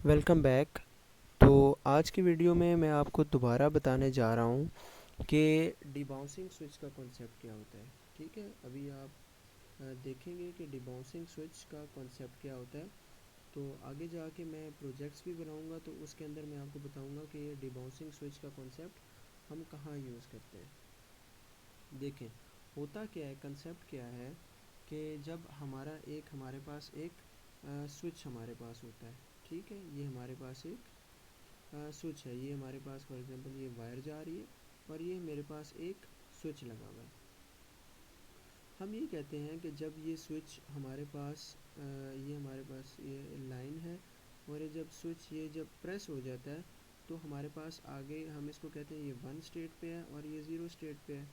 Welcome back. तो आज की वीडियो में मैं आपको दोबारा बताने जा रहा हूँ कि डिबाउंसिंग स्विच का कॉन्सेप्ट क्या होता है। ठीक है, अभी आप देखेंगे कि डिबाउंसिंग स्विच का कॉन्सेप्ट क्या होता है। तो आगे जाके मैं प्रोजेक्ट्स भी बनाऊँगा तो उसके अंदर मैं आपको बताऊँगा कि ये डिबाउंसिंग स्विच का कॉन्सेप्ट हम कहाँ यूज़ करते हैं। देखें, होता क्या है, कंसेप्ट क्या है कि जब हमारे पास एक स्विच हमारे पास होता है। ठीक है, ये हमारे पास एक स्विच है, ये हमारे पास फॉर एग्जांपल ये वायर जा रही है और ये मेरे पास एक स्विच लगा हुआ है। हम ये कहते हैं कि जब ये स्विच हमारे पास ये हमारे पास ये लाइन है और ये जब स्विच ये जब प्रेस हो जाता है तो हमारे पास आगे हम इसको कहते हैं ये वन स्टेट पे है और ये ज़ीरो स्टेट पे है।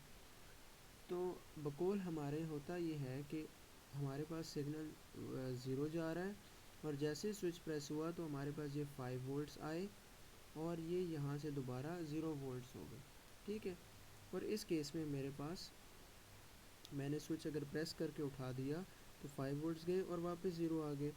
तो बकौल हमारे होता ये है कि हमारे पास सिग्नल ज़ीरो जा रहा है और जैसे स्विच प्रेस हुआ तो हमारे पास ये 5 वोल्ट्स आए और ये यहाँ से दोबारा 0 वोल्ट्स हो गए। ठीक है, और इस केस में मेरे पास मैंने स्विच अगर प्रेस करके उठा दिया तो 5 वोल्ट्स गए और वापस 0 आ गए।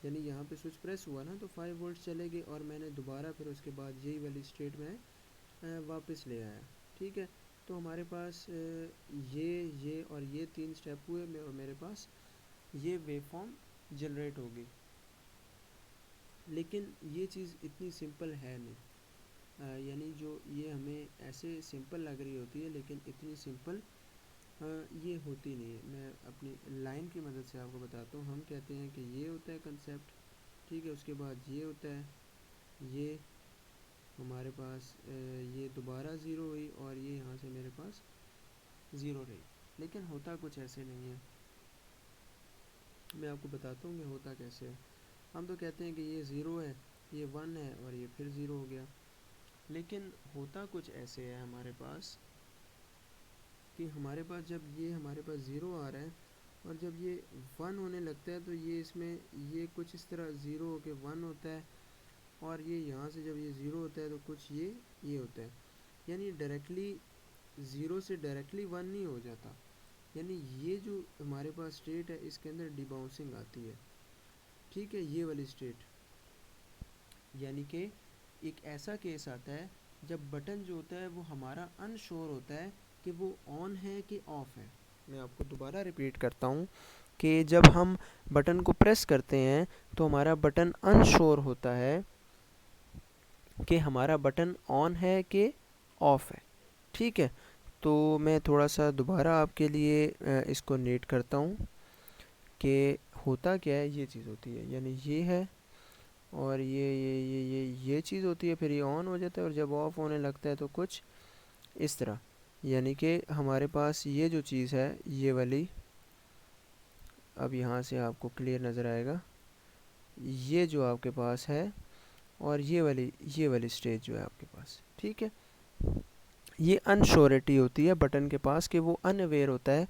यानी यहाँ पे स्विच प्रेस हुआ ना तो 5 वोल्ट्स चले गए और मैंने दोबारा फिर उसके बाद यही वाली स्टेट में वापस ले आया। ठीक है, तो हमारे पास ये और ये तीन स्टेप हुए और मेरे पास ये वेवफॉर्म जनरेट होगी। लेकिन ये चीज़ इतनी सिंपल है नहीं। यानी जो ये हमें ऐसे सिंपल लग रही होती है लेकिन इतनी सिंपल ये होती नहीं है। मैं अपनी लाइन की मदद से आपको बताता हूँ। हम कहते हैं कि ये होता है कंसेप्ट। ठीक है, उसके बाद ये होता है, ये हमारे पास ये दोबारा ज़ीरो हुई और ये यहाँ से मेरे पास ज़ीरो रही। लेकिन होता कुछ ऐसे नहीं है। मैं आपको बताता हूँ कि होता कैसे है। हम तो कहते हैं कि ये ज़ीरो है, ये वन है और ये फिर ज़ीरो हो गया। लेकिन होता कुछ ऐसे है हमारे पास कि हमारे पास जब ये हमारे पास ज़ीरो आ रहा है और जब ये वन होने लगता है तो ये इसमें ये कुछ इस तरह ज़ीरो होके वन होता है और ये यहाँ से जब ये ज़ीरो होता है तो कुछ ये होता है। यानी डायरेक्टली ज़ीरो से डायरेक्टली वन नहीं हो जाता। यानी ये जो हमारे पास स्टेट है इसके अंदर डिबाउंसिंग आती है। ठीक है, ये वाली स्टेट यानी कि एक ऐसा केस आता है जब बटन जो होता है वो हमारा अनश्योर होता है कि वो ऑन है कि ऑफ है। मैं आपको दोबारा रिपीट करता हूँ कि जब हम बटन को प्रेस करते हैं तो हमारा बटन अनश्योर होता है कि हमारा बटन ऑन है कि ऑफ है। ठीक है, तो मैं थोड़ा सा दोबारा आपके लिए इसको नोट करता हूँ कि होता क्या है। ये चीज़ होती है, यानी ये है और ये चीज़ होती है, फिर ये ऑन हो जाता है और जब ऑफ होने लगता है तो कुछ इस तरह। यानी कि हमारे पास ये जो चीज़ है ये वाली, अब यहाँ से आपको क्लियर नज़र आएगा, ये जो आपके पास है और ये वाली स्टेज जो है आपके पास। ठीक है, ये अनश्योरिटी होती है बटन के पास कि वो अनअवेयर होता है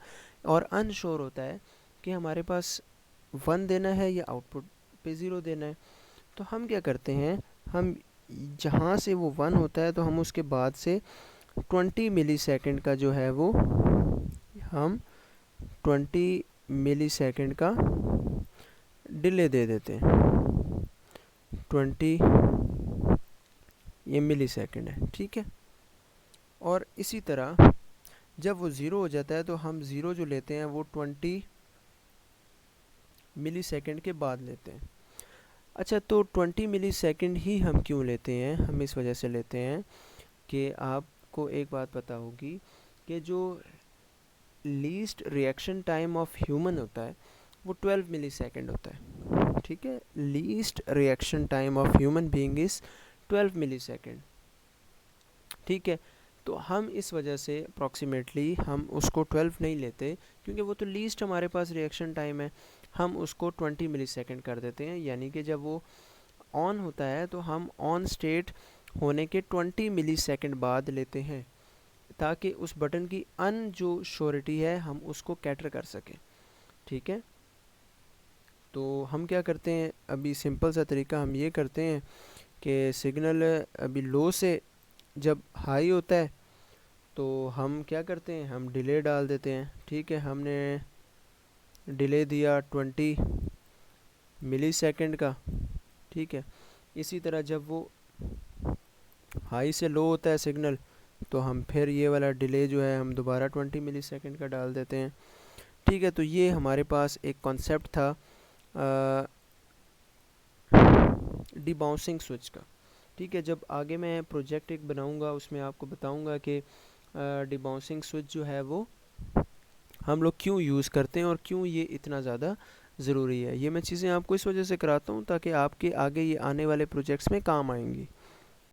और अनश्योर होता है कि हमारे पास वन देना है या आउटपुट पे ज़ीरो देना है। तो हम क्या करते हैं, हम जहाँ से वो वन होता है तो हम उसके बाद से 20 मिली सेकेंड का जो है वो हम 20 मिली सेकेंड का डिले दे देते हैं। 20 ये मिली सेकेंड है। ठीक है, और इसी तरह जब वो ज़ीरो हो जाता है तो हम ज़ीरो जो लेते हैं वो 20 मिली सेकेंड के बाद लेते हैं। अच्छा, तो 20 मिली सेकेंड ही हम क्यों लेते हैं? हम इस वजह से लेते हैं कि आपको एक बात पता होगी कि जो least reaction time of human होता है वो 12 मिली सेकेंड होता है। ठीक है, least reaction time of human being is 12 millisecond. ठीक है, तो हम इस वजह से अप्रॉक्सीमेटली हम उसको 12 नहीं लेते क्योंकि वो तो लीस्ट हमारे पास रिएक्शन टाइम है। हम उसको 20 मिली सेकेंड कर देते हैं। यानी कि जब वो ऑन होता है तो हम ऑन स्टेट होने के 20 मिली सेकेंड बाद लेते हैं ताकि उस बटन की अन जो श्योरिटी है हम उसको कैटर कर सकें। ठीक है, तो हम क्या करते हैं, अभी सिंपल सा तरीका हम ये करते हैं कि सिग्नल अभी लो से जब हाई होता है तो हम क्या करते हैं, हम डिले डाल देते हैं। ठीक है, हमने डिले दिया 20 मिली सेकेंड का। ठीक है। इसी तरह जब वो हाई से लो होता है सिग्नल, तो हम फिर ये वाला डिले जो है हम दोबारा 20 मिली सेकेंड का डाल देते हैं, ठीक है। तो ये हमारे पास एक कॉन्सेप्ट था डिबाउंसिंग स्विच का, ठीक है। जब आगे मैं प्रोजेक्ट एक बनाऊंगा उसमें आपको बताऊंगा कि डिबाउंसिंग स्विच जो है वो हम लोग क्यों यूज़ करते हैं और क्यों ये इतना ज़्यादा ज़रूरी है। ये मैं चीज़ें आपको इस वजह से कराता हूँ ताकि आपके आगे ये आने वाले प्रोजेक्ट्स में काम आएंगी।